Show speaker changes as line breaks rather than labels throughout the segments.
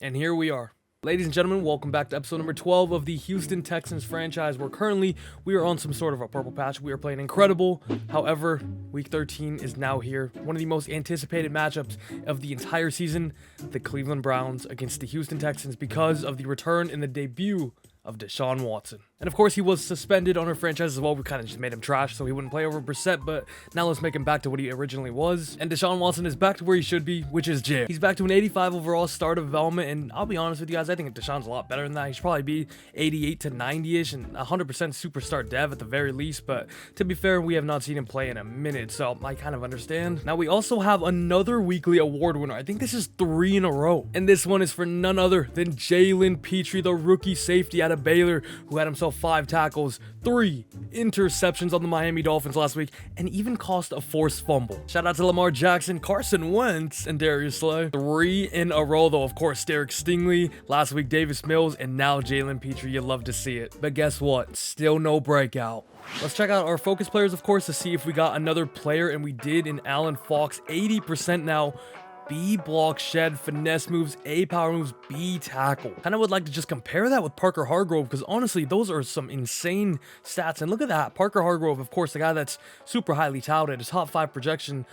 And here we are. Ladies and gentlemen, welcome back to episode number 12 of the Houston Texans franchise, where currently we are on some sort of a purple patch. We are playing incredible. However, week 13 is now here. One of the most anticipated matchups of the entire season, the Cleveland Browns against the Houston Texans, because of the return and the debut of Deshaun Watson. And of course, he was suspended on our franchise as well. We kind of just made him trash so he wouldn't play over Brissett, but now let's make him back to what he originally was. And Deshaun Watson is back to where he should be, which is jail. He's back to an 85 overall start of development, and I'll be honest with you guys, I think Deshaun's a lot better than that. He should probably be 88 to 90-ish and 100% superstar dev at the very least, but to be fair, we have not seen him play in a minute, so I kind of understand. Now, we also have another weekly award winner. I think this is 3 in a row, and this one is for none other than Jalen Petrie, the rookie safety out of Baylor, who had himself 5 tackles, 3 interceptions on the Miami Dolphins last week, and even cost a forced fumble. Shout out to Lamar Jackson, Carson Wentz, and Darius Slay. 3 in a row, though. Of course, Derek Stingley, last week Davis Mills, and now Jalen Petrie. You love to see it. But guess what? Still no breakout. Let's check out our focus players, of course, to see if we got another player, and we did in Alan Fox. 80% now. B block, shed, finesse moves, A power moves, B tackle. Kind of would like to just compare that with Parker Hargrove, because honestly, those are some insane stats. And look at that. Parker Hargrove, of course, the guy that's super highly touted, his top 5 projection.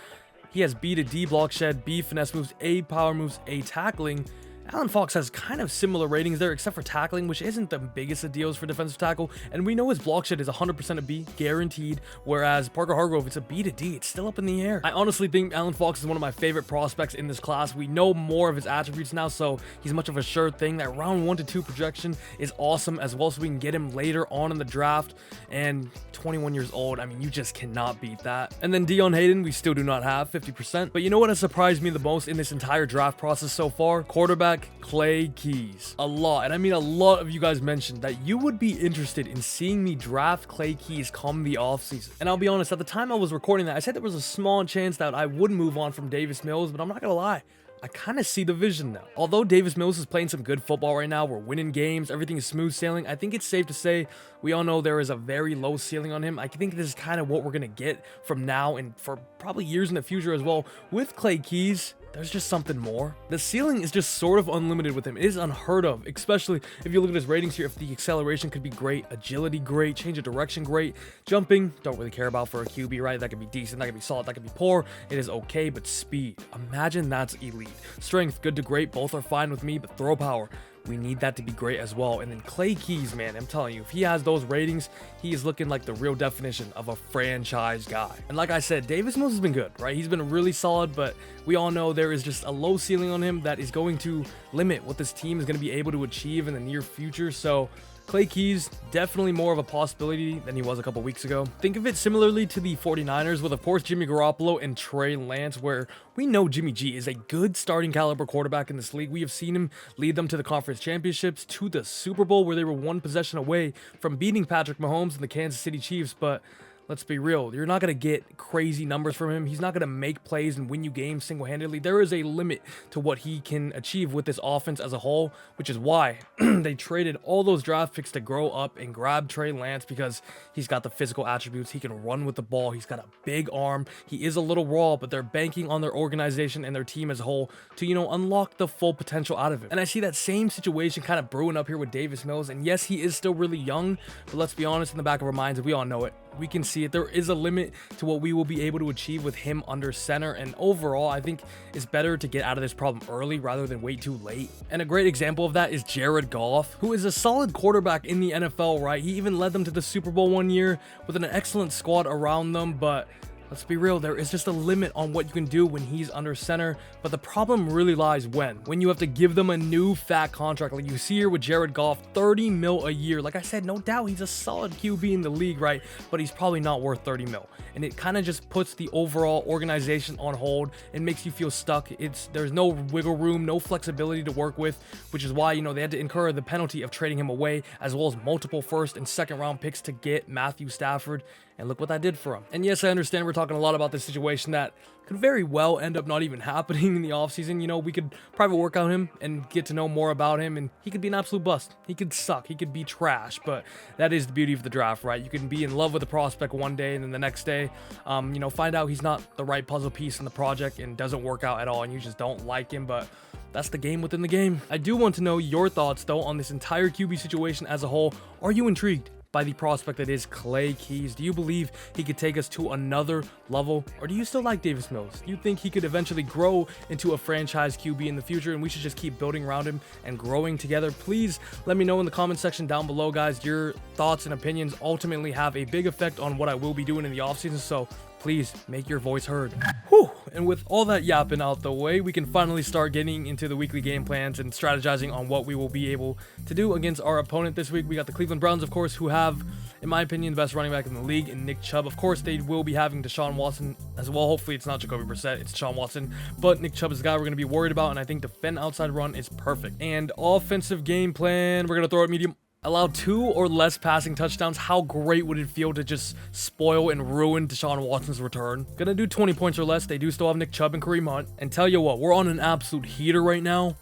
He has B to D block, shed, B finesse moves, A power moves, A tackling. Alan Fox has kind of similar ratings there, except for tackling, which isn't the biggest of deals for defensive tackle. And we know his block shed is 100% a B, guaranteed, whereas Parker Hargrove, it's a B to D. It's still up in the air. I honestly think Alan Fox is one of my favorite prospects in this class. We know more of his attributes now, so he's much of a sure thing. That round 1 to 2 projection is awesome as well, so we can get him later on in the draft. And 21 years old, I mean, you just cannot beat that. And then Dion Hayden, we still do not have 50%. But you know what has surprised me the most in this entire draft process so far? Quarterback KayKayEs. A lot, and I mean a lot of you guys mentioned that you would be interested in seeing me draft KayKayEs come the offseason. And I'll be honest, at the time I was recording that, I said there was a small chance that I would move on from Davis Mills, but I'm not gonna lie, I kind of see the vision now. Although Davis Mills is playing some good football right now, we're winning games, everything is smooth sailing, I think it's safe to say we all know there is a very low ceiling on him. I think this is kind of what we're going to get from now and for probably years in the future as well. With KayKayEs, there's just something more. The ceiling is just sort of unlimited with him. It is unheard of, especially if you look at his ratings here. If the acceleration could be great, agility great, change of direction great, jumping, don't really care about for a QB, right? That could be decent, that could be solid, that could be poor. It is okay, but speed, imagine that's elite. Strength, good to great, both are fine with me, but throw power, we need that to be great as well. And then KayKayEs, man, I'm telling you, if he has those ratings, he is looking like the real definition of a franchise guy. And like I said, Davis Mills has been good, right? He's been really solid, but we all know there is just a low ceiling on him that is going to limit what this team is going to be able to achieve in the near future. So KayKayEs, definitely more of a possibility than he was a couple weeks ago. Think of it similarly to the 49ers with, of course, Jimmy Garoppolo and Trey Lance, where we know Jimmy G is a good starting caliber quarterback in this league. We have seen him lead them to the conference championships, to the Super Bowl, where they were 1 possession away from beating Patrick Mahomes and the Kansas City Chiefs, but let's be real, you're not going to get crazy numbers from him. He's not going to make plays and win you games single-handedly. There is a limit to what he can achieve with this offense as a whole, which is why they traded all those draft picks to grow up and grab Trey Lance, because he's got the physical attributes. He can run with the ball. He's got a big arm. He is a little raw, but they're banking on their organization and their team as a whole to, unlock the full potential out of him. And I see that same situation kind of brewing up here with Davis Mills. And yes, he is still really young, but let's be honest, in the back of our minds, we all know it. We can see it. There is a limit to what we will be able to achieve with him under center. And overall, I think it's better to get out of this problem early rather than wait too late. And a great example of that is Jared Goff, who is a solid quarterback in the NFL, right? He even led them to the Super Bowl 1 year with an excellent squad around them, but let's be real, there is just a limit on what you can do when he's under center. But the problem really lies when you have to give them a new fat contract, like you see here with Jared Goff, 30 mil a year. Like I said, no doubt he's a solid QB in the league, right? But he's probably not worth 30 mil. And it kind of just puts the overall organization on hold and makes you feel stuck. There's no wiggle room, no flexibility to work with, which is why, they had to incur the penalty of trading him away, as well as multiple first and second round picks to get Matthew Stafford. And look what that did for him. And yes, I understand we're talking a lot about this situation that could very well end up not even happening in the offseason. You know, we could private work on him and get to know more about him, and he could be an absolute bust. He could suck. He could be trash, but that is the beauty of the draft, right? You can be in love with the prospect one day, and then the next day, you know, find out he's not the right puzzle piece in the project and doesn't work out at all, and you just don't like him, but that's the game within the game. I do want to know your thoughts, though, on this entire QB situation as a whole. Are you intrigued by the prospect that is KayKayEs? Do you believe he could take us to another level, or do you still like Davis Mills? Do you think he could eventually grow into a franchise QB in the future, and we should just keep building around him and growing together? Please let me know in the comment section down below, guys. Your thoughts and opinions ultimately have a big effect on what I will be doing in the offseason, so please make your voice heard. Whew. And with all that yapping out the way, we can finally start getting into the weekly game plans and strategizing on what we will be able to do against our opponent this week. We got the Cleveland Browns, of course, who have, in my opinion, the best running back in the league in Nick Chubb. Of course, they will be having Deshaun Watson as well. Hopefully, it's not Jacoby Brissett, it's Deshaun Watson. But Nick Chubb is the guy we're going to be worried about, and I think the Fenn outside run is perfect. And offensive game plan, we're going to throw it medium. Allow 2 or less passing touchdowns. How great would it feel to just spoil and ruin Deshaun Watson's return? Gonna do 20 points or less. They do still have Nick Chubb and Kareem Hunt. And tell you what, we're on an absolute heater right now.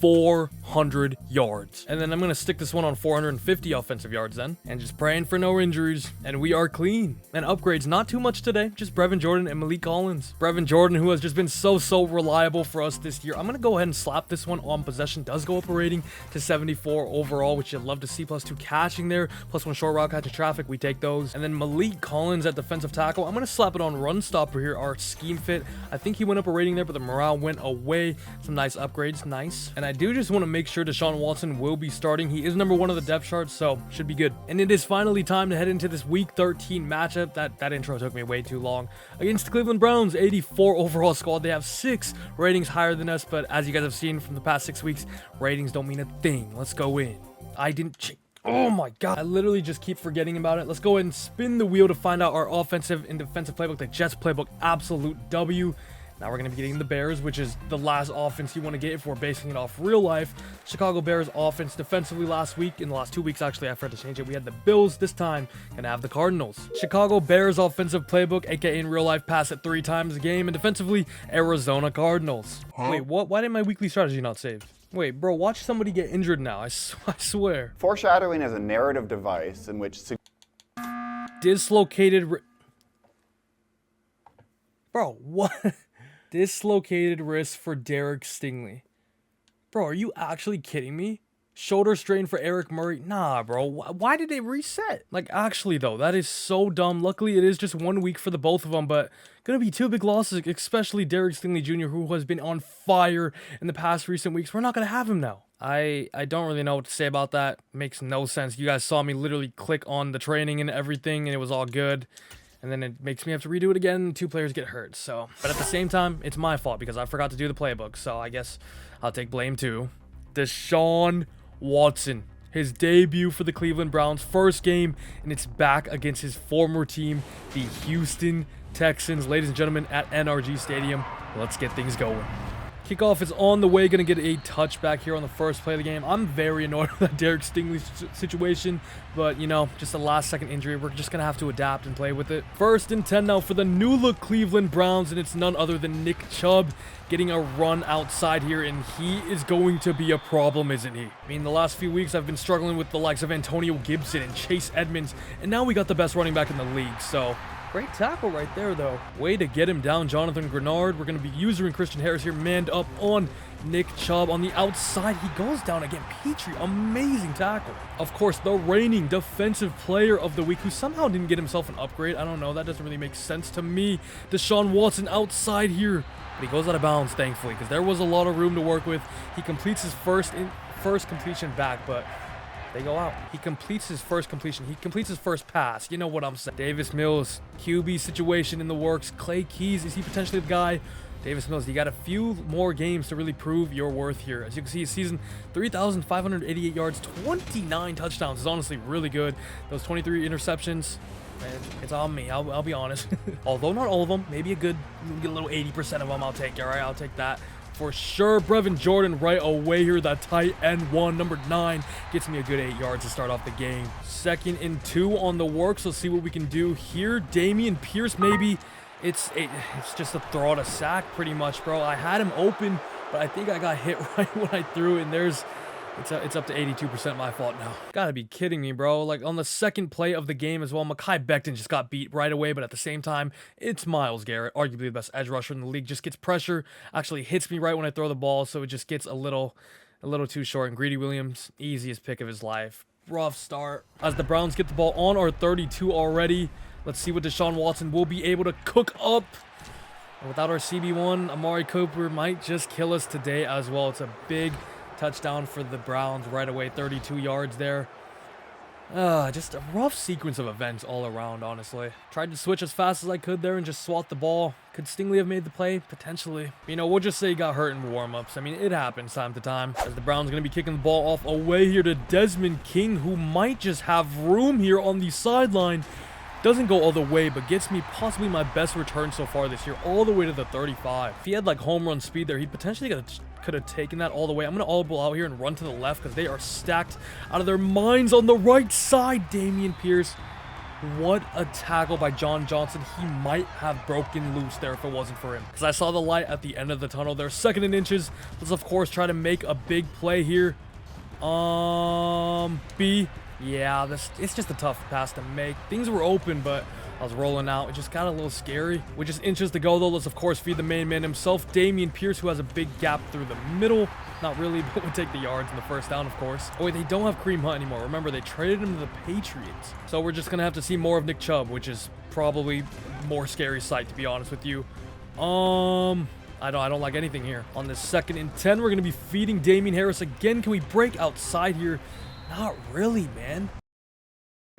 400 yards. And then I'm going to stick this one on 450 offensive yards then. And just praying for no injuries. And we are clean. And upgrades, not too much today. Just Brevin Jordan and Malik Collins. Brevin Jordan, who has just been so reliable for us this year. I'm going to go ahead and slap this one on possession. Does go up a rating to 74 overall, which you'd love to see. +2 catching there. +1 short route catching traffic. We take those. And then Malik Collins at defensive tackle. I'm going to slap it on run stopper here. Our scheme fit. I think he went up a rating there, but the morale went away. Some nice upgrades. Nice. And I do just want to make sure Deshaun Watson will be starting. He is number 1 of the depth chart, so should be good. And it is finally time to head into this week 13 matchup. That intro took me way too long. Against the Cleveland Browns, 84 overall squad. They have 6 ratings higher than us, but as you guys have seen from the past 6 weeks, ratings don't mean a thing. Let's go in. I didn't check. Oh my god, I literally just keep forgetting about it. Let's go ahead and spin the wheel to find out our offensive and defensive playbook. The Jets playbook, absolute W. Now we're going to be getting the Bears, which is the last offense you want to get if we're basing it off real life. Chicago Bears offense defensively last week. In the last 2 weeks, actually, I forgot to change it. We had the Bills. This time, going to have the Cardinals. Chicago Bears offensive playbook, aka in real life, pass it 3 times a game. And defensively, Arizona Cardinals. Wait, what? Why did my weekly strategy not save? Wait, bro, watch somebody get injured now. I swear.
Foreshadowing is a narrative device in which...
Dislocated... Bro, what? Dislocated wrist for Derek Stingley. Bro, are you actually kidding me? Shoulder strain for Eric Murray. Nah, bro. Why did they reset? Like, actually, though, that is so dumb. Luckily, it is just 1 week for the both of them, but gonna be 2 big losses, especially Derek Stingley Jr., who has been on fire in the past recent weeks. We're not gonna have him now. I don't really know what to say about that. Makes no sense. You guys saw me literally click on the training and everything, and it was all good. And then it makes me have to redo it again. 2 players get hurt. So, but at the same time, it's my fault because I forgot to do the playbook. So I guess I'll take blame too. Deshaun Watson, his debut for the Cleveland Browns, first game, and it's back against his former team, the Houston Texans. Ladies and gentlemen, at NRG Stadium, let's get things going. Kickoff is on the way. Going to get a touchback here on the first play of the game. I'm very annoyed with that Derek Stingley situation, but, you know, just a last-second injury. We're just going to have to adapt and play with it. 1st and 10 now for the new-look Cleveland Browns, and it's none other than Nick Chubb getting a run outside here, and he is going to be a problem, isn't he? I mean, the last few weeks I've been struggling with the likes of Antonio Gibson and Chase Edmonds, and now we got the best running back in the league, so... Great tackle right there, though. Way to get him down, Jonathan Grenard. We're going to be using Christian Harris here, manned up on Nick Chubb. On the outside, he goes down again. Petrie, amazing tackle. Of course, the reigning defensive player of the week, who somehow didn't get himself an upgrade. I don't know. That doesn't really make sense to me. Deshaun Watson outside here. But he goes out of bounds, thankfully, because there was a lot of room to work with. He completes his first completion back, but... they go out. He completes his first completion. He completes his first pass. You know what I'm saying. Davis Mills, QB situation in the works. KayKayEs, is he potentially the guy? Davis Mills, you got a few more games to really prove your worth here. As you can see, his season, 3,588 yards, 29 touchdowns is honestly really good. Those 23 interceptions, man, it's on me. I'll be honest. Although not all of them, maybe a little 80% of them I'll take. All right, I'll take that. for sure. Brandin Jordan right away here. That tight end one, number 9, gets me a good 8 yards to start off the game. 2nd and 2 on the works. Let's see what we can do here. Dameon Pierce, maybe. It's just a throw out a sack pretty much, bro. I had him open, but I think I got hit right when I threw it, and it's up to 82% my fault now. Gotta be kidding me, bro. Like, on the second play of the game as well, Mekhi Becton just got beat right away, but at the same time, it's Myles Garrett, arguably the best edge rusher in the league. Just gets pressure, actually hits me right when I throw the ball, so it just gets a little too short. And Greedy Williams, easiest pick of his life. Rough start. As the Browns get the ball on our 32 already. Let's see what Deshaun Watson will be able to cook up. And without our CB1, Amari Cooper might just kill us today as well. It's a big touchdown for the Browns right away. 32 yards there. Just a rough sequence of events all around, honestly. Tried to switch as fast as I could there and just swat the ball. Could Stingley have made the play? Potentially. You know, we'll just say he got hurt in warm-ups. I mean, it happens time to time. As the Browns going to be kicking the ball off away here to Desmond King, who might just have room here on the sideline. Doesn't go all the way, but gets me possibly my best return so far this year, all the way to the 35. If he had like home run speed there, he potentially could have taken that all the way. I'm going to audible out here and run to the left because they are stacked out of their minds on the right side. Dameon Pierce. What a tackle by John Johnson. He might have broken loose there if it wasn't for him. Because I saw the light at the end of the tunnel there. 2nd and inches. Let's, of course, try to make a big play here. B. Yeah, it's just a tough pass to make. Things were open, but I was rolling out. It just got a little scary. With just inches to go, though, let's, of course, feed the main man himself, Dameon Pierce, who has a big gap through the middle. Not really, but we'll take the yards in the first down, of course. Oh, wait, they don't have Kareem Hunt anymore. Remember, they traded him to the Patriots. So we're just going to have to see more of Nick Chubb, which is probably a more scary sight, to be honest with you. I don't like anything here. On this 2nd and 10, we're going to be feeding Damien Harris again. Can we break outside here? Not really, man.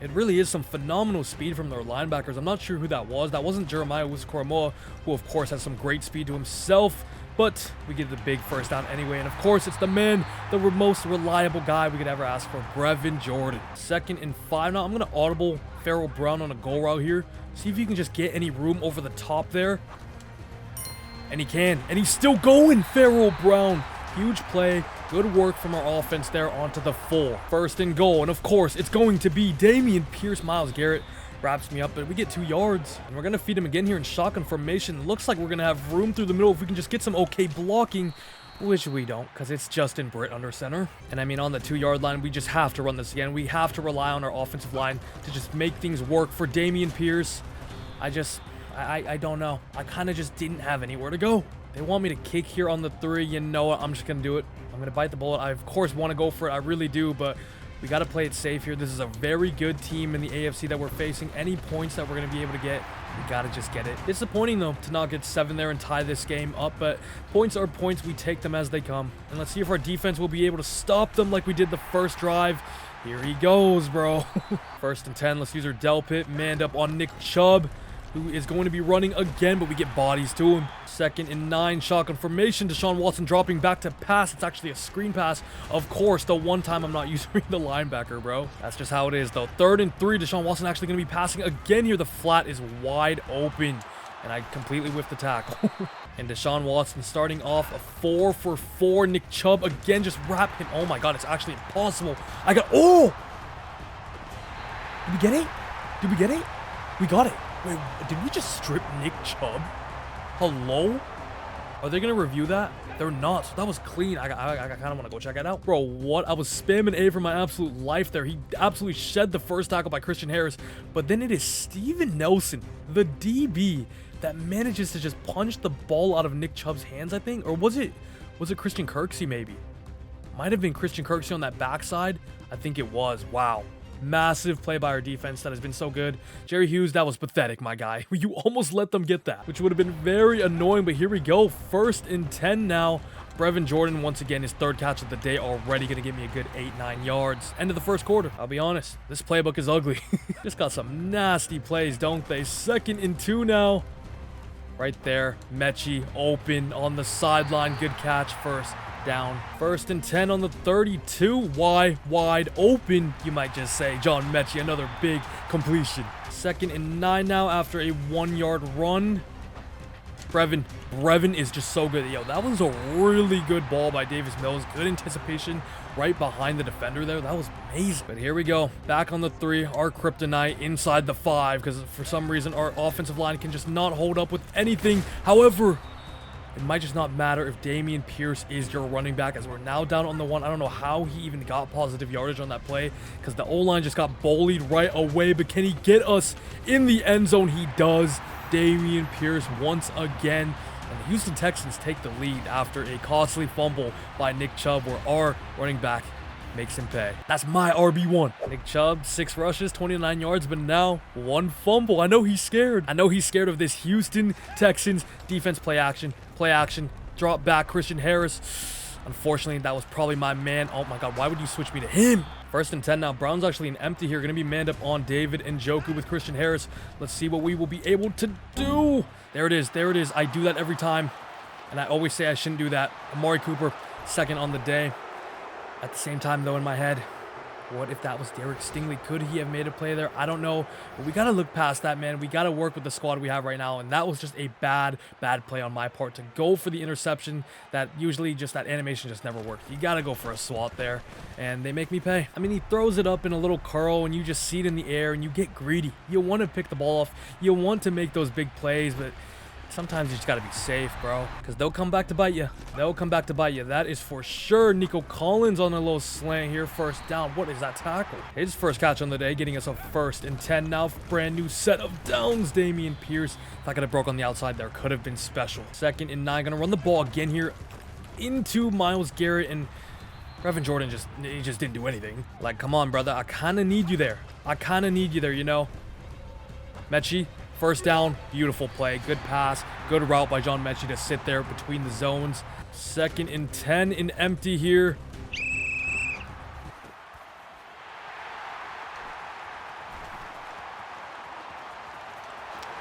It really is some phenomenal speed from their linebackers. I'm not sure who that was. That wasn't Jeremiah Owusu-Koramoah, who, of course, has some great speed to himself. But we get the big first down anyway. And, of course, it's the man, the most reliable guy we could ever ask for, Brandin Jordan. 2nd and 5 now. I'm going to audible Pharaoh Brown on a goal route here. See if you can just get any room over the top there. And he can. And he's still going, Pharaoh Brown. Huge play. Good work from our offense there onto the 4. 1st and goal. And, of course, it's going to be Dameon Pierce. Myles Garrett wraps me up, but we get 2 yards. And we're going to feed him again here in shotgun formation. Looks like we're going to have room through the middle if we can just get some okay blocking, which we don't because it's Justin Britt under center. And, I mean, on the 2-yard line, we just have to run this again. We have to rely on our offensive line to just make things work for Dameon Pierce. I don't know. I kind of just didn't have anywhere to go. They want me to kick here on the 3. You know what? I'm just going to do it. I'm going to bite the bullet. I, of course, want to go for it. I really do, but we got to play it safe here. This is a very good team in the AFC that we're facing. Any points that we're going to be able to get, we got to just get it. Disappointing, though, to not get 7 there and tie this game up, but points are points. We take them as they come. And let's see if our defense will be able to stop them like we did the first drive. Here he goes, bro. 1st and 10. Let's use our Del Pit. Manned up on Nick Chubb, who is going to be running again, but we get bodies to him. 2nd and 9, shotgun formation. Deshaun Watson dropping back to pass. It's actually a screen pass. Of course, the one time I'm not using the linebacker, bro. That's just how it is, though. 3rd and 3, Deshaun Watson actually going to be passing again here. The flat is wide open, and I completely whiffed the tackle. And Deshaun Watson starting off a 4 for 4. Nick Chubb again, just wrap him. Oh my God, it's actually impossible. Oh! Did we get it? Did we get it? We got it. Wait, did we just strip Nick Chubb? Hello? Are they going to review that? They're not. So that was clean. I kind of want to go check it out. Bro, what? I was spamming A for my absolute life there. He absolutely shed the first tackle by Christian Harris. But then it is Steven Nelson, the DB, that manages to just punch the ball out of Nick Chubb's hands, I think. Or was it Christian Kirksey maybe? Might have been Christian Kirksey on that backside. I think it was. Wow. Massive play by our defense that has been so good. Jerry Hughes, that was pathetic, my guy. You almost let them get that, which would have been very annoying, but here we go. 1st and 10 now. Brandin Jordan, once again, his 3rd catch of the day, already going to give me a good 8-9 yards. End of the 1st quarter. I'll be honest, this playbook is ugly. Just got some nasty plays, don't they? 2nd and 2 now. Right there, Metchie open on the sideline. Good catch, 1st down. 1st and 10 on the 32. Wide open, you might just say. John Metchie, another big completion. 2nd and 9 now after a 1-yard run. Brevin is just so good. Yo, that was a really good ball by Davis Mills. Good anticipation right behind the defender there. That was amazing. But here we go. Back on the 3. Our kryptonite inside the 5 because for some reason our offensive line can just not hold up with anything. However, it might just not matter if Dameon Pierce is your running back as we're now down on the 1. I don't know how he even got positive yardage on that play because the O-line just got bullied right away. But can he get us in the end zone? He does. Dameon Pierce once again. And the Houston Texans take the lead after a costly fumble by Nick Chubb where our running back makes him pay. That's my RB1. Nick Chubb, 6 rushes, 29 yards, but now 1 fumble. I know he's scared. I know he's scared of this Houston Texans defense. Play action, drop back, Christian Harris. Unfortunately, that was probably my man. Oh my God, why would you switch me to him? 1st and 10 now. Brown's actually an empty here. Going to be manned up on David Njoku with Christian Harris. Let's see what we will be able to do. There it is. There it is. I do that every time, and I always say I shouldn't do that. Amari Cooper, 2nd on the day. At the same time, though, in my head, what if that was Derek Stingley? Could he have made a play there? I don't know. But we got to look past that, man. We got to work with the squad we have right now. And that was just a bad play on my part to go for the interception that usually just that animation just never worked. You got to go for a swat there. And they make me pay. I mean, he throws it up in a little curl and you just see it in the air and you get greedy. You want to pick the ball off. You want to make those big plays, but sometimes you just got to be safe, bro, because they'll come back to bite you. They'll come back to bite you. That is for sure. Nico Collins on a little slant here. 1st down. What is that tackle? His first catch on the day, getting us a 1st and 10 now. Brand new set of downs. Dameon Pierce. If I could have broke on the outside, there could have been special. 2nd and 9. Going to run the ball again here into Myles Garrett, and Brevin Jordan just didn't do anything. Like, come on, brother. I kind of need you there. You know. Metchie. 1st down, beautiful play, good pass, good route by John Metchie to sit there between the zones. 2nd and 10 in empty here.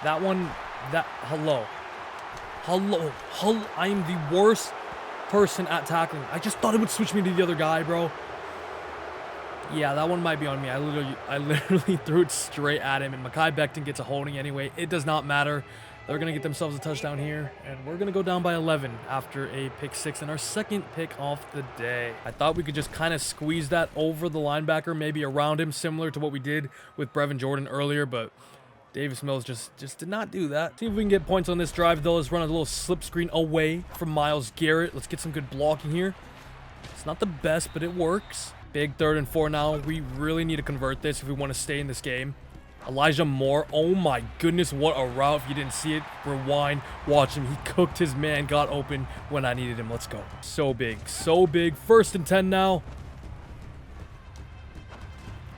That one, hello. I am the worst person at tackling. I just thought it would switch me to the other guy, bro. Yeah, that one might be on me. I literally threw it straight at him, and Mekhi Becton gets a holding anyway. It does not matter. They're going to get themselves a touchdown here, and we're going to go down by 11 after a pick 6 and our 2nd pick off the day. I thought we could just kind of squeeze that over the linebacker, maybe around him, similar to what we did with Brevin Jordan earlier, but Davis Mills just did not do that. See if we can get points on this drive, though. Let's run a little slip screen away from Myles Garrett. Let's get some good blocking here. It's not the best, but it works. Big 3rd and 4 now. We really need to convert this if we want to stay in this game. Elijah Moore. Oh my goodness, what a route. If you didn't see it, rewind, watch him. He cooked his man, got open when I needed him. Let's go. So big, so big. 1st and 10 now.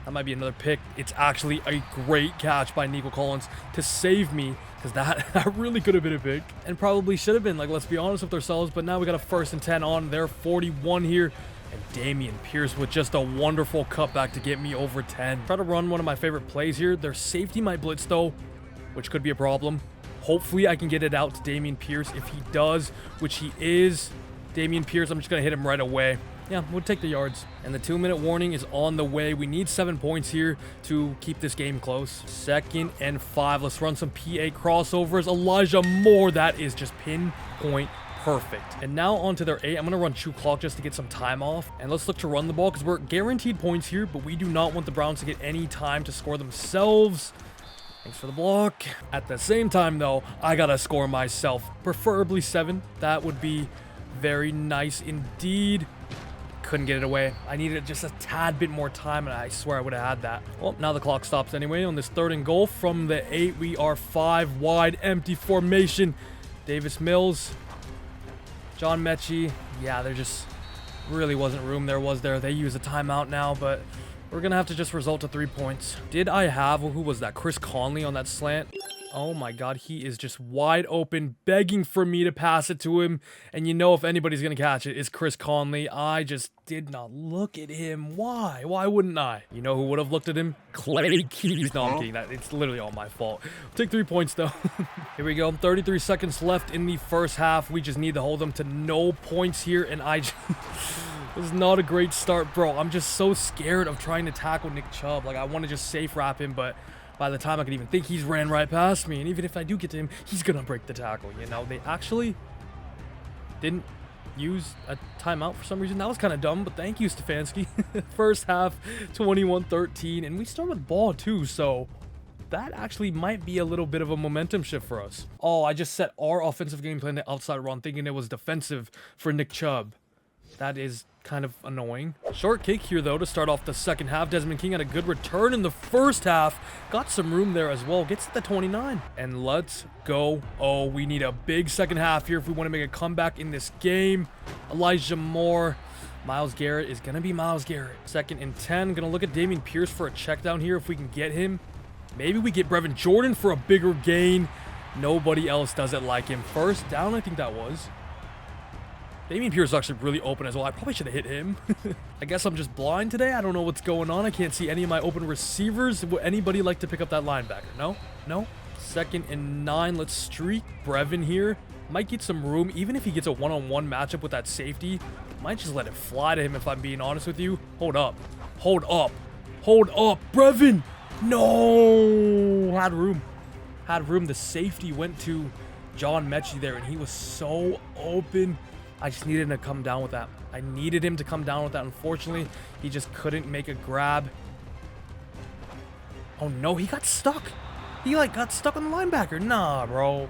That might be another pick. It's actually a great catch by Nico Collins to save me, because that really could have been a pick and probably should have been. Like, let's be honest with ourselves. But now we got a 1st and 10 on their 41 here. And Dameon Pierce with just a wonderful cutback to get me over 10. Try to run one of my favorite plays here. Their safety might blitz, though, which could be a problem. Hopefully, I can get it out to Dameon Pierce. If he does, which he is, Dameon Pierce, I'm just going to hit him right away. Yeah, we'll take the yards. And the 2-minute warning is on the way. We need 7 points here to keep this game close. 2nd and 5. Let's run some PA crossovers. Elijah Moore, that is just pinpoint perfect. And now onto their 8. I'm going to run chew clock just to get some time off. And let's look to run the ball because we're guaranteed points here, but we do not want the Browns to get any time to score themselves. Thanks for the block. At the same time, though, I got to score myself. Preferably 7. That would be very nice indeed. Couldn't get it away. I needed just a tad bit more time, and I swear I would have had that. Well, now the clock stops anyway. On this 3rd and goal from the 8, we are 5 wide, empty formation. Davis Mills. John Metchie, yeah, there just really wasn't room there, was there? They use a timeout now, but we're going to have to just result to 3 points. Did I have, who was that? Chris Conley on that slant. Oh my God, he is just wide open, begging for me to pass it to him. And you know if anybody's going to catch it, it's Chris Conley. I just did not look at him. Why? Why wouldn't I? You know who would have looked at him? KayKayEs. No, I'm kidding. It's literally all my fault. Take 3 points, though. Here we go. 33 seconds left in the first half. We just need to hold them to no points here. And I just... This is not a great start, bro. I'm just so scared of trying to tackle Nick Chubb. Like, I want to just safe wrap him, but... By the time I could even think, he's ran right past me. And even if I do get to him, he's going to break the tackle. You know, they actually didn't use a timeout for some reason. That was kind of dumb, but thank you, Stefanski. First half, 21-13. And we still with ball, too, so that actually might be a little bit of a momentum shift for us. Oh, I just set our offensive game plan to outside run, thinking it was defensive for Nick Chubb. That is kind of annoying. Short kick here, though, to start off the second half. Desmond King had a good return in the first half. Got some room there as well. Gets to the 29. And let's go. Oh, we need a big second half here if we want to make a comeback in this game. Elijah Moore. Myles Garrett is going to be Myles Garrett. 2nd and 10. Going to look at Dameon Pierce for a check down here if we can get him. Maybe we get Brevin Jordan for a bigger gain. Nobody else does it like him. First down, I think that was. Dameon Pierce is actually really open as well. I probably should have hit him. I guess I'm just blind today. I don't know what's going on. I can't see any of my open receivers. Would anybody like to pick up that linebacker? No? No? 2nd and 9. Let's streak Brevin here. Might get some room. Even if he gets a one-on-one matchup with that safety, might just let it fly to him if I'm being honest with you. Hold up. Hold up. Hold up. Brevin! No! Had room. Had room. The safety went to John Metchie there, and he was so open. I just needed him to come down with that. I needed him to come down with that. Unfortunately, he just couldn't make a grab. Oh, no. He got stuck. He, like, got stuck on the linebacker. Nah, bro.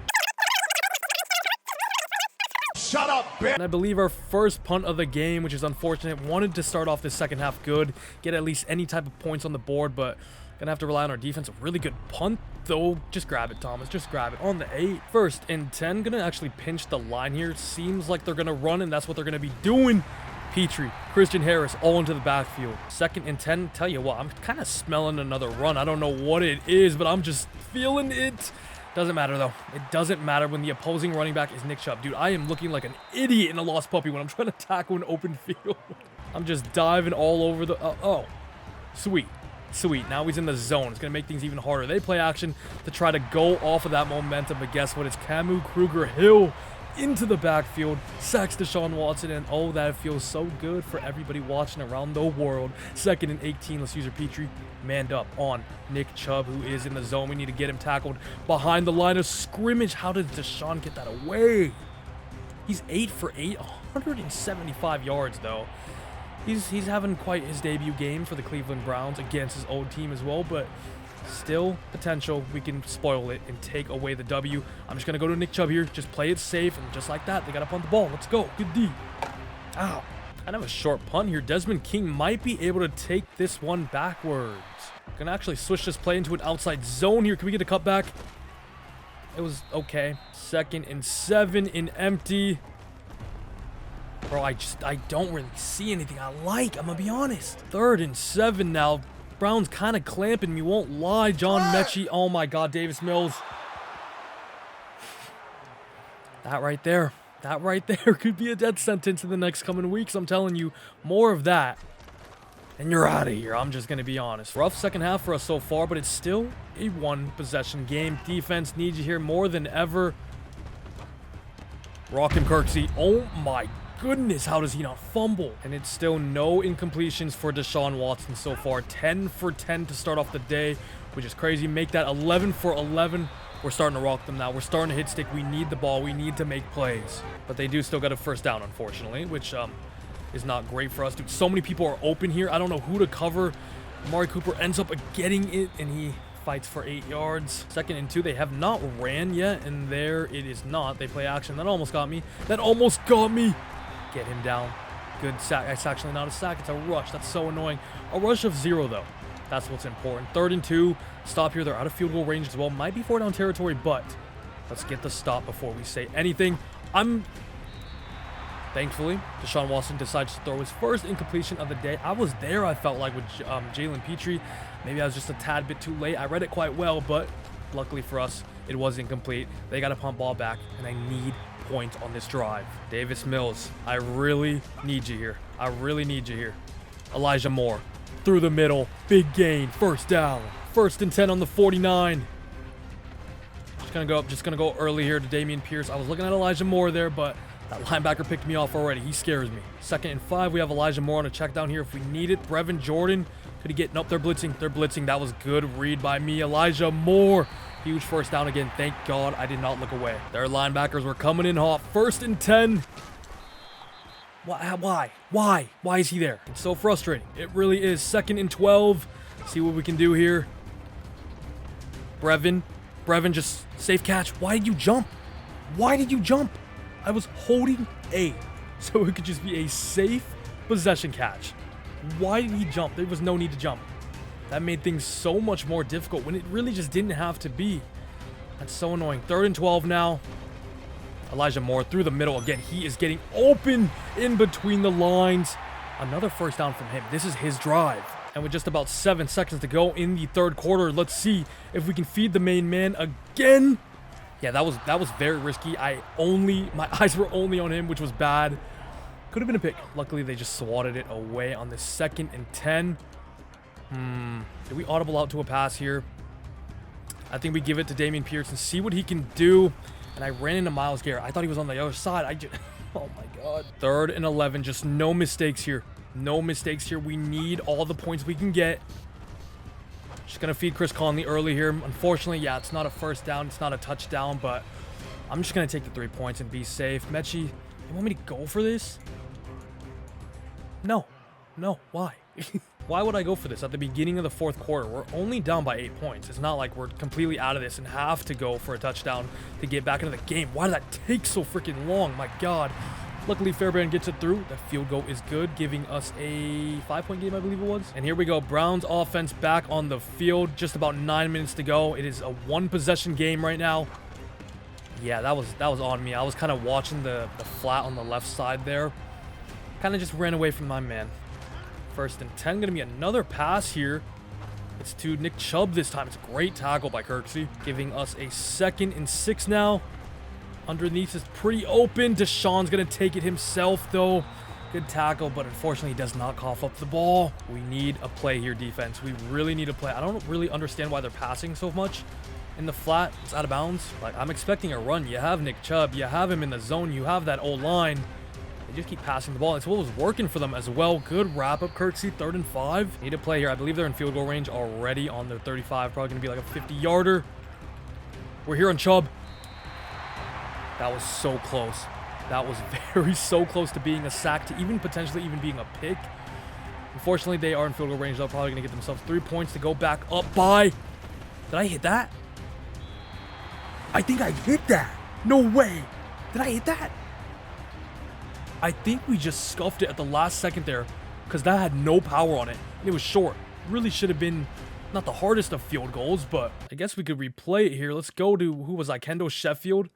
Shut up, bitch.
And I believe our first punt of the game, which is unfortunate. Wanted to start off this second half good. Get at least any type of points on the board, but gonna have to rely on our defense. A really good punt, though. Just grab it, Thomas. Just grab it. On the 8. 1st and 10. Gonna actually pinch the line here. Seems like they're gonna run, and that's what they're gonna be doing. Petrie, Christian Harris, all into the backfield. 2nd and 10. Tell you what, I'm kind of smelling another run. I don't know what it is, but I'm just feeling it. Doesn't matter, though. It doesn't matter when the opposing running back is Nick Chubb. Dude, I am looking like an idiot in a lost puppy when I'm trying to tackle an open field. I'm just diving all over the... oh, sweet. Sweet. Now he's in the zone. It's going to make things even harder. They play action to try to go off of that momentum, but guess what? It's Camu Kruger-Hill into the backfield, sacks Deshaun Watson, and oh, that feels so good for everybody watching around the world. 2nd and 18. Let's use our Petrie. Manned up on Nick Chubb, who is in the zone. We need to get him tackled behind the line of scrimmage. How did Deshaun get that away? He's 8 for 8, 175 yards, though. He's having quite his debut game for the Cleveland Browns against his old team as well, but still potential. We can spoil it and take away the W. I'm just going to go to Nick Chubb here. Just play it safe, and just like that, they got to punt the ball. Let's go. Good D. Ow. Kind of a short punt here. Desmond King might be able to take this one backwards. Gonna actually switch this play into an outside zone here. Can we get a cutback? It was okay. 2nd and 7 in empty. Bro, I don't really see anything I like. I'm gonna be honest. 3rd and 7 now. Brown's kind of clamping me, won't lie. John Metchie. Oh my God, Davis Mills. That right there. That right there could be a death sentence in the next coming weeks. I'm telling you, more of that, and you're out of here. I'm just going to be honest. Rough second half for us so far, but it's still a one-possession game. Defense needs you here more than ever. Rock and Kirksey. Oh, my goodness. How does he not fumble? And it's still no incompletions for Deshaun Watson so far. 10 for 10 to start off the day, which is crazy. Make that 11 for 11. We're starting to rock them now. We're starting to hit stick. We need the ball. We need to make plays. But they do still got a first down, unfortunately, which is not great for us. Dude, so many people are open here. I don't know who to cover. Amari Cooper ends up getting it, and he fights for 8 yards. 2nd and 2. They have not ran yet, and there it is not. They play action. That almost got me. That almost got me. Get him down. Good sack. It's actually not a sack. It's a rush. That's so annoying. A rush of 0, though. That's what's important. 3rd and 2. Stop here. They're out of field goal range as well. Might be 4-down territory, but let's get the stop before we say anything. Thankfully, Deshaun Watson decides to throw his first incompletion of the day. I was there, I felt like, with Jalen Petrie. Maybe I was just a tad bit too late. I read it quite well, but luckily for us, it was incomplete. They got to punt ball back, and I need points on this drive. Davis Mills, I really need you here. I really need you here. Elijah Moore. Through the middle, big gain, first down. 1st and 10 on the 49. Just gonna go early here to Dameon Pierce. I was looking at Elijah Moore there, but that linebacker picked me off already. He scares me. 2nd and 5. We have Elijah Moore on a check down here if we need it. Brevin Jordan Could he get... Nope, they're blitzing. They're blitzing. That was good read by me. Elijah Moore. Huge first down again. Thank God I did not look away. Their linebackers were coming in hot. 1st and 10. Why? Why is he there? It's so frustrating. It really is. 2nd and 12. See what we can do here. Brevin just safe catch. Why did you jump? Why did you jump? I was holding A, so it could just be a safe possession catch. Why did he jump? There was no need to jump. That made things so much more difficult when it really just didn't have to be. That's so annoying. 3rd and 12 now. Elijah Moore through the middle again. He is getting open in between the lines. Another first down from him. This is his drive. And with just about 7 seconds to go in the 3rd quarter, let's see if we can feed the main man again. Yeah, that was very risky. My eyes were only on him, which was bad. Could have been a pick. Luckily, they just swatted it away on the 2nd and 10. Did we audible out to a pass here? I think we give it to Dameon Pierce and see what he can do. And I ran into Myles Garrett. I thought he was on the other side. Oh my God. 3rd and 11. Just no mistakes here. No mistakes here. We need all the points we can get. Just going to feed Chris Conley early here. Unfortunately, yeah, it's not a first down. It's not a touchdown, but I'm just going to take the 3 points and be safe. Metchie, you want me to go for this? No. Why? Why would I go for this at the beginning of the 4th quarter? We're only down by 8 points. It's not like we're completely out of this and have to go for a touchdown to get back into the game. Why did that take so freaking long? My God. Luckily, Fairbairn gets it through. The field goal is good, giving us a 5-point game, I believe it was. And here we go. Browns offense back on the field. Just about 9 minutes to go. It is a 1-possession game right now. Yeah, that was on me. I was kind of watching the flat on the left side there. Kind of just ran away from my man. 1st and 10. Going to be another pass here. It's to Nick Chubb this time. It's a great tackle by Kirksey, giving us a 2nd and 6 now. Underneath is pretty open. Deshaun's going to take it himself, though. Good tackle, but unfortunately, he does not cough up the ball. We need a play here, defense. We really need a play. I don't really understand why they're passing so much in the flat. It's out of bounds. Like, I'm expecting a run. You have Nick Chubb. You have him in the zone. You have that old line. They just keep passing the ball. It's what was working for them as well. Good wrap-up, Kirksey. 3rd and 5. Need a play here. I believe they're in field goal range already on their 35. Probably going to be like a 50-yarder. We're here on Chubb. That was so close. That was so close to being a sack, to even potentially even being a pick. Unfortunately, they are in field goal range. They're probably going to get themselves 3 points to go back up by. Did I hit that? I think I hit that. No way. Did I hit that? I think we just scuffed it at the last second there because that had no power on it. And it was short. Really should have been not the hardest of field goals, but I guess we could replay it here. Let's go to, who was that, Kendall Sheffield?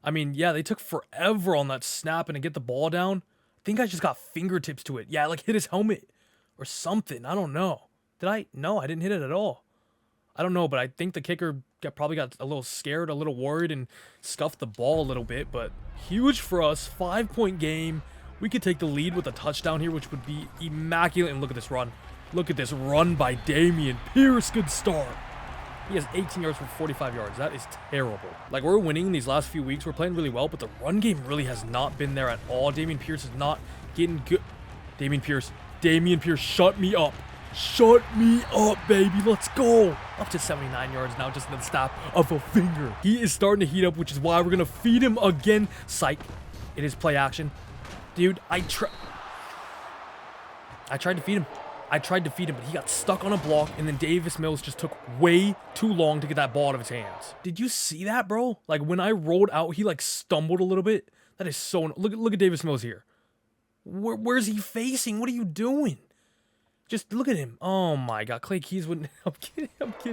I mean, yeah, they took forever on that snap and to get the ball down. I think I just got fingertips to it. Yeah, like hit his helmet or something. I don't know. Did I? No, I didn't hit it at all. I don't know, but I think the kicker probably got a little scared, a little worried, and scuffed the ball a little bit. But huge for us. 5-point game. We could take the lead with a touchdown here, which would be immaculate. And look at this run. Look at this run by Dameon Pierce. Good start. He has 18 yards for 45 yards. That is terrible. Like, we're winning these last few weeks. We're playing really well, but the run game really has not been there at all. Dameon Pierce is not getting good. Dameon Pierce, shut me up. Shut me up, baby. Let's go. Up to 79 yards now, just in the snap of a finger. He is starting to heat up, which is why we're going to feed him again. Psych. It is play action. Dude, I tried to feed him. But he got stuck on a block, and then Davis Mills just took way too long to get that ball out of his hands. Did you see that, bro? Like, when I rolled out, he, like, stumbled a little bit. That is so... Look at Davis Mills here. Where's he facing? What are you doing? Just look at him. Oh, my God. KayKayEs wouldn't... I'm kidding.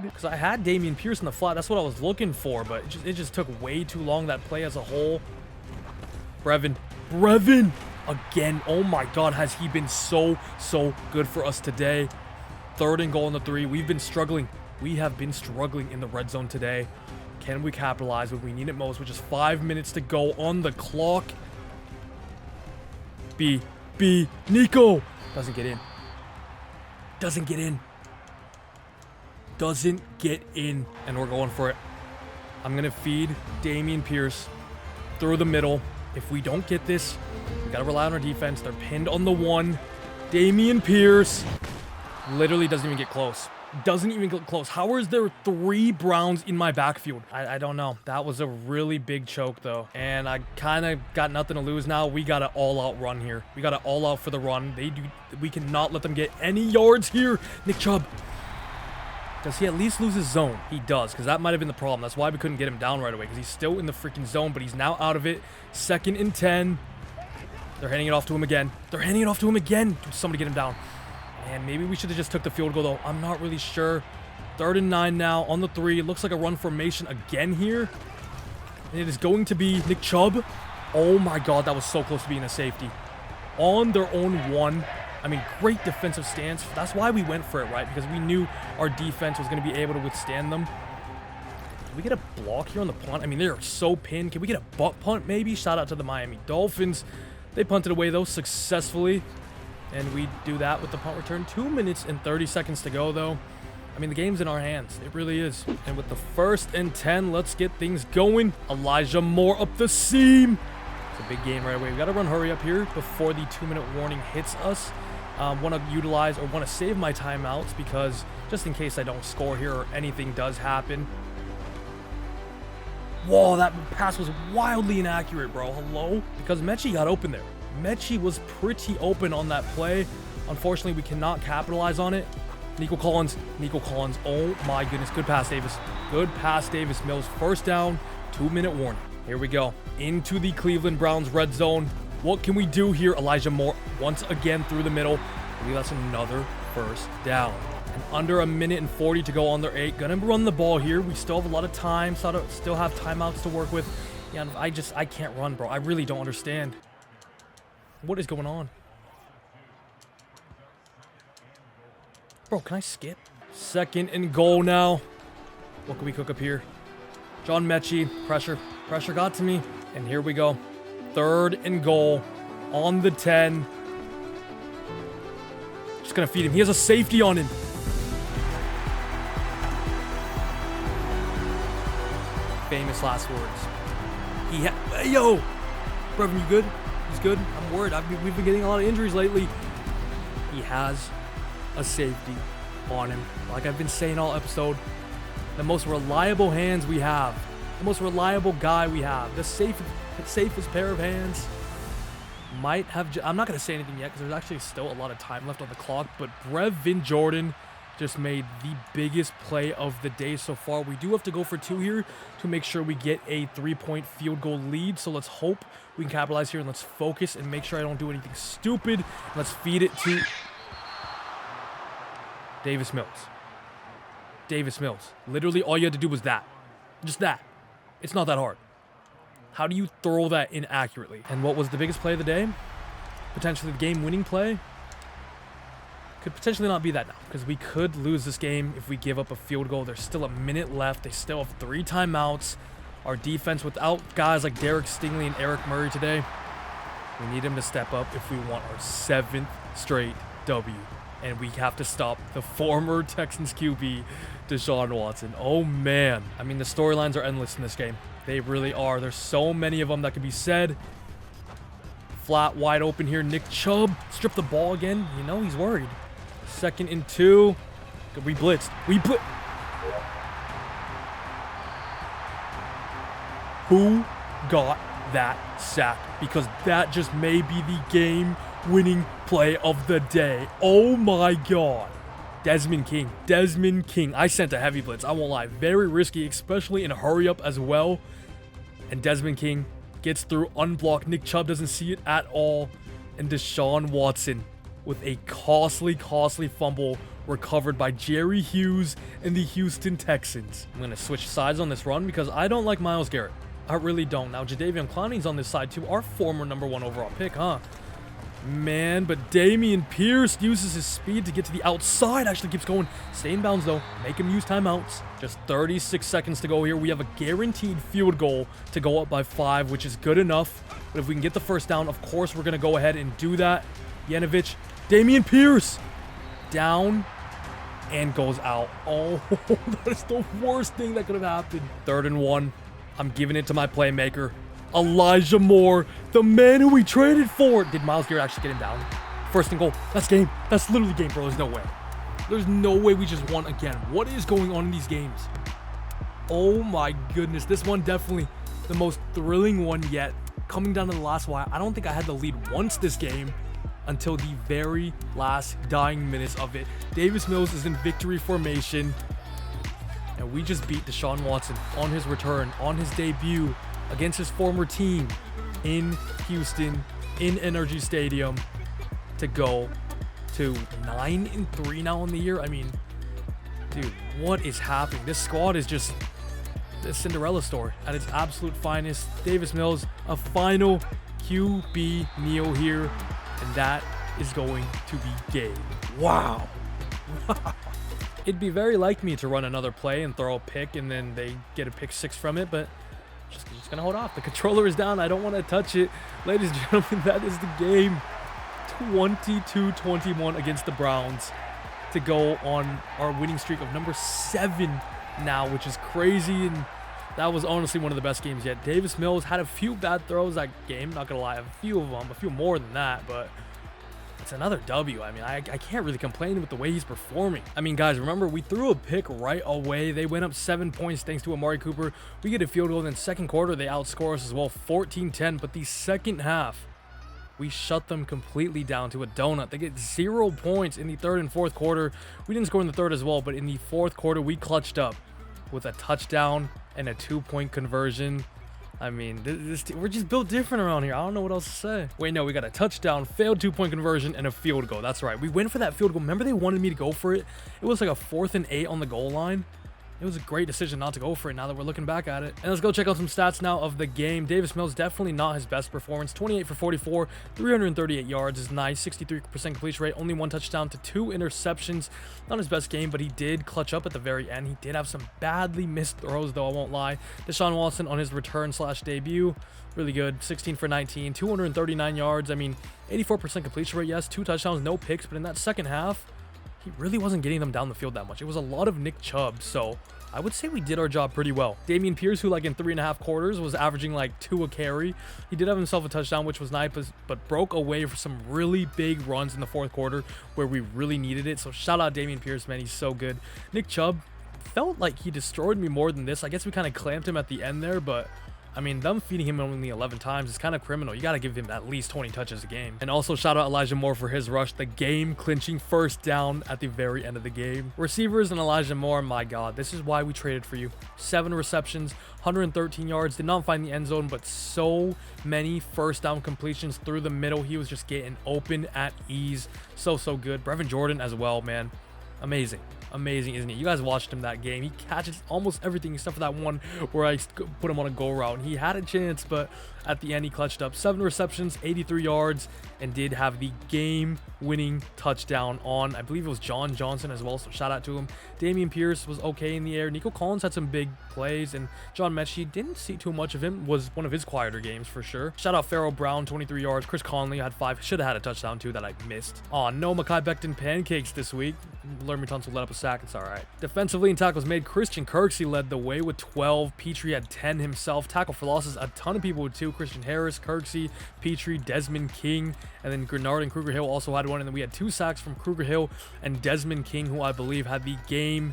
Because I had Dameon Pierce in the flat. That's what I was looking for, but it just took way too long, that play as a whole. Brevin. Again, oh my God, has he been so good for us today. 3rd and goal on the 3. We've been struggling. We have been struggling in the red zone today. Can we capitalize when we need it most, which is 5 minutes to go on the clock? Nico. Doesn't get in. And we're going for it. I'm going to feed Dameon Pierce through the middle. If we don't get this, we got to rely on our defense. They're pinned on the 1. Dameon Pierce. Literally doesn't even get close. Doesn't even get close. How is there 3 Browns in my backfield? I don't know. That was a really big choke, though. And I kind of got nothing to lose now. We got to all-out run here. We got to all-out for the run. We cannot let them get any yards here. Nick Chubb. Does he at least lose his zone? He does, because that might have been the problem. That's why we couldn't get him down right away, because he's still in the freaking zone, but he's now out of it. 2nd and 10. They're handing it off to him again. They're handing it off to him again. Dude, somebody get him down. And maybe we should have just took the field goal, though. I'm not really sure. 3rd and 9 now on the 3. It looks like a run formation again here. And it is going to be Nick Chubb. Oh, my God. That was so close to being a safety. On their own 1. I mean, great defensive stance. That's why we went for it, right? Because we knew our defense was going to be able to withstand them. Can we get a block here on the punt? I mean, they are so pinned. Can we get a butt punt, maybe? Shout out to the Miami Dolphins. They punted away, though, successfully. And we do that with the punt return. 2 minutes and 30 seconds to go, though. I mean, the game's in our hands. It really is. And with the 1st and 10, let's get things going. Elijah Moore up the seam. It's a big game right away. We got to run hurry up here before the 2-minute warning hits us. Want to utilize or want to save my timeouts because just in case I don't score here or anything does happen. Whoa, that pass was wildly inaccurate, bro. Hello? Because Metchie got open there. Metchie was pretty open on that play. Unfortunately, we cannot capitalize on it. Nico Collins. Oh my goodness. Good pass, Davis. Good pass, Davis Mills. 1st down, 2-minute warning. Here we go. Into the Cleveland Browns red zone. What can we do here? Elijah Moore once again through the middle. I believe that's another 1st down. And under 1 and 40 minutes to go on their 8. Gonna run the ball here. We still have a lot of time. Still have timeouts to work with. Yeah, I can't run, bro. I really don't understand. What is going on? Bro, can I skip? 2nd and goal now. What can we cook up here? John Metchie. Pressure. Pressure got to me. And here we go. 3rd and goal on the 10. Just going to feed him. He has a safety on him. Famous last words. Yo! Brevin, you good? He's good. I'm worried. We've been getting a lot of injuries lately. He has a safety on him. Like I've been saying all episode, the most reliable hands we have, the most reliable guy we have, the safest pair of hands. Might have. I'm not going to say anything yet because there's actually still a lot of time left on the clock. But Brevin Jordan just made the biggest play of the day so far. We do have to go for 2 here to make sure we get a 3-point field goal lead. So let's hope we can capitalize here and let's focus and make sure I don't do anything stupid. Let's feed it to Davis Mills. Davis Mills. Literally all you had to do was that. Just that. It's not that hard. How do you throw that inaccurately? And what was the biggest play of the day? Potentially the game-winning play? Could potentially not be that now, because we could lose this game if we give up a field goal. There's still 1 minute left. They still have 3 timeouts. Our defense, without guys like Derek Stingley and Eric Murray today, we need him to step up if we want our 7th straight W. And we have to stop the former Texans QB, Deshaun Watson. Oh, man. I mean, the storylines are endless in this game. They really are. There's so many of them that could be said. Flat, wide open here. Nick Chubb. Strip the ball again. You know he's worried. 2nd and 2. We blitzed. Who got that sack? Because that just may be the game-winning play of the day. Oh my God. Desmond King. I sent a heavy blitz. I won't lie. Very risky, especially in a hurry-up as well. And Desmond King gets through unblocked. Nick Chubb doesn't see it at all. And Deshaun Watson with a costly fumble recovered by Jerry Hughes and the Houston Texans. I'm going to switch sides on this run because I don't like Myles Garrett. I really don't. Now, Jadeveon Clowney's on this side too. Our former #1 overall pick, huh? Man, but Dameon Pierce uses his speed to get to the outside. Actually keeps going. Stay in bounds, though. Make him use timeouts. Just 36 seconds to go here. We have a guaranteed field goal to go up by 5, which is good enough. But if we can get the 1st down, of course, we're going to go ahead and do that. Yanovich, Dameon Pierce. Down and goes out. Oh, that is the worst thing that could have happened. 3rd and 1. I'm giving it to my playmaker, Elijah Moore, the man who we traded for. Did Myles Garrett actually get him down? 1st and goal. That's game. That's literally game, bro. There's no way. There's no way we just won again. What is going on in these games? Oh my goodness. This one definitely the most thrilling one yet. Coming down to the last wire. I don't think I had the lead once this game until the very last dying minutes of it. Davis Mills is in victory formation. And we just beat Deshaun Watson on his return, on his debut against his former team in Houston, in Energy Stadium, to go to 9-3 now in the year. I mean, dude, what is happening? This squad is just the Cinderella story at its absolute finest. Davis Mills, a final QB kneel here, and that is going to be game. Wow. It'd be very like me to run another play and throw a pick and then they get a pick 6 from it, but just gonna hold off. The controller is down. I don't want to touch it. Ladies and gentlemen, that is the game. 22-21 against the Browns to go on our winning streak of number 7 now, which is crazy. And that was honestly one of the best games yet. Davis Mills had a few bad throws that game, not gonna lie, a few of them, a few more than that, but it's another W. I mean, I can't really complain with the way he's performing. I mean, guys, remember, we threw a pick right away. They went up 7 points thanks to Amari Cooper. We get a field goal. Then second quarter, they outscore us as well, 14-10. But the second half, we shut them completely down to a donut. They get 0 points in the third and fourth quarter. We didn't score in the third as well, but in the fourth quarter, we clutched up with a touchdown and a 2-point conversion. I mean, we're just built different around here. I don't know what else to say. Wait, no, we got a touchdown, failed 2-point conversion, and a field goal. That's right. We went for that field goal. Remember they wanted me to go for it? It was like a 4th and 8 on the goal line. It was a great decision not to go for it now that we're looking back at it. And let's go check out some stats now of the game. Davis Mills, definitely not his best performance. 28 for 44, 338 yards is nice. 63% completion rate, only 1 touchdown to 2 interceptions. Not his best game, but he did clutch up at the very end. He did have some badly missed throws, though, I won't lie. Deshaun Watson on his return/debut, really good. 16 for 19, 239 yards. I mean, 84% completion rate, yes. 2 touchdowns, no picks, but in that second half, he really wasn't getting them down the field that much. It was a lot of Nick Chubb, so I would say we did our job pretty well. Dameon Pierce, who like in 3.5 quarters was averaging like 2 a carry. He did have himself a touchdown, which was nice, but broke away for some really big runs in the fourth quarter where we really needed it. So shout out Dameon Pierce, man. He's so good. Nick Chubb felt like he destroyed me more than this. I guess we kind of clamped him at the end there, but I mean, them feeding him only 11 times is kind of criminal. You got to give him at least 20 touches a game. And also shout out Elijah Moore for his rush, the game-clinching first down at the very end of the game. Receivers and Elijah Moore, my God, this is why we traded for you. 7 receptions, 113 yards, did not find the end zone, but so many first down completions through the middle. He was just getting open at ease. So good. Brevin Jordan as well, man. Amazing. Amazing, isn't he? You guys watched him that game. He catches almost everything except for that one where I put him on a go route. And he had a chance, but at the end, he clutched up. 7 receptions, 83 yards, and did have the game-winning touchdown on, I believe it was John Johnson as well, so shout out to him. Dameon Pierce was okay in the air. Nico Collins had some big plays, and John Metchie, didn't see too much of him. Was one of his quieter games for sure. Shout out Pharaoh Brown, 23 yards. Chris Conley had 5. Should have had a touchdown too that I missed. Oh, no Mekhi Becton pancakes this week. Lermy Tunsil let up a sack. It's all right. Defensively in tackles made, Christian Kirksey led the way with 12. Petrie had 10 himself. Tackle for losses, a ton of people with 2. Christian Harris, Kirksey, Petrie, Desmond King, and then Grenard and Kruger Hill also had 1. And then we had 2 sacks from Kruger Hill and Desmond King, who I believe had the game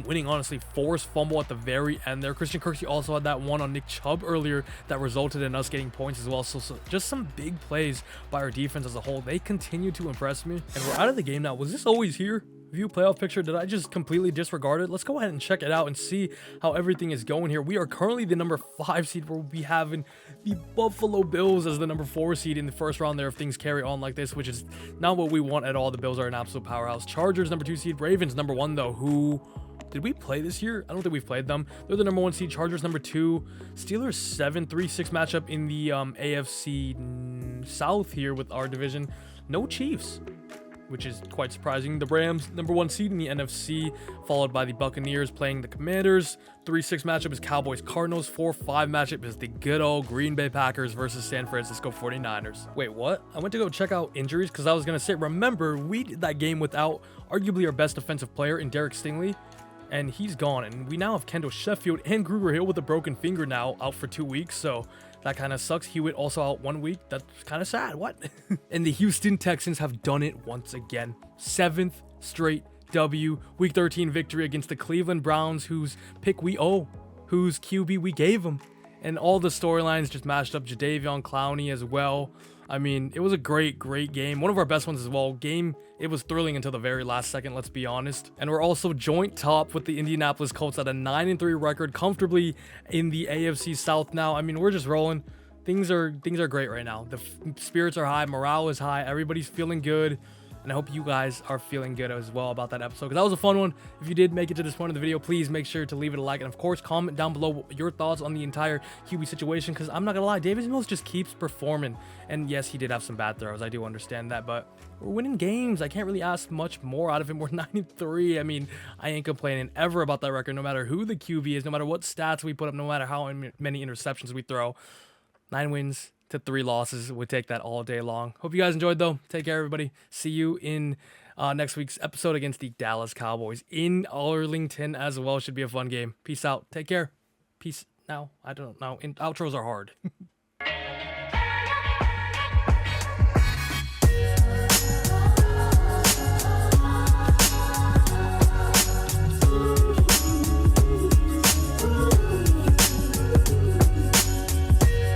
winning, honestly, forced fumble at the very end there. Christian Kirksey also had that one on Nick Chubb earlier that resulted in us getting points as well. So just some big plays by our defense as a whole. They continue to impress me. And we're out of the game now. Was this always here? View playoff picture. Did I just completely disregard it? Let's go ahead and check it out and see how everything is going here. We are currently the number 5 seed, where we'll be having the Buffalo Bills as the number 4 seed in the first round there if things carry on like this, which is not what we want at all. The Bills are an absolute powerhouse. Chargers number 2 seed. Ravens number 1 though, who did we play this year? I don't think we've played them. They're the number 1 seed. Chargers number 2. Steelers 7, 3-6 matchup in the AFC South here with our division. No Chiefs, which is quite surprising. The Rams, number 1 seed in the NFC, followed by the Buccaneers playing the Commanders. 3-6 matchup is Cowboys Cardinals. 4-5 matchup is the good old Green Bay Packers versus San Francisco 49ers. Wait, what? I went to go check out injuries because I was going to say, remember, we did that game without arguably our best defensive player in Derek Stingley, and he's gone. And we now have Kendall Sheffield and Kruger Hill with a broken finger now out for 2 weeks, so that kind of sucks. Hewitt also out 1 week. That's kind of sad. What? And the Houston Texans have done it once again. 7th straight W. Week 13 victory against the Cleveland Browns, whose pick we owe, whose QB we gave them. And all the storylines just matched up. Jadeveon Clowney as well. I mean, it was a great game. One of our best ones as well. It was thrilling until the very last second, let's be honest. And we're also joint top with the Indianapolis Colts at a 9-3 record, comfortably in the AFC South now. I mean, we're just rolling. Things are great right now. The spirits are high, morale is high, everybody's feeling good. And I hope you guys are feeling good as well about that episode, because that was a fun one. If you did make it to this point of the video, please make sure to leave it a like. And of course, comment down below your thoughts on the entire QB situation, because I'm not going to lie, Davis Mills just keeps performing. And yes, he did have some bad throws. I do understand that, but we're winning games. I can't really ask much more out of him. We're 9-3. I mean, I ain't complaining ever about that record, no matter who the QB is, no matter what stats we put up, no matter how many interceptions we throw. 9 wins to 3 losses. Would take that all day long. Hope you guys enjoyed, though. Take care, everybody. See you in next week's episode against the Dallas Cowboys in Arlington as well. Should be a fun game. Peace out. Take care. Peace now. I don't know. Outros are hard.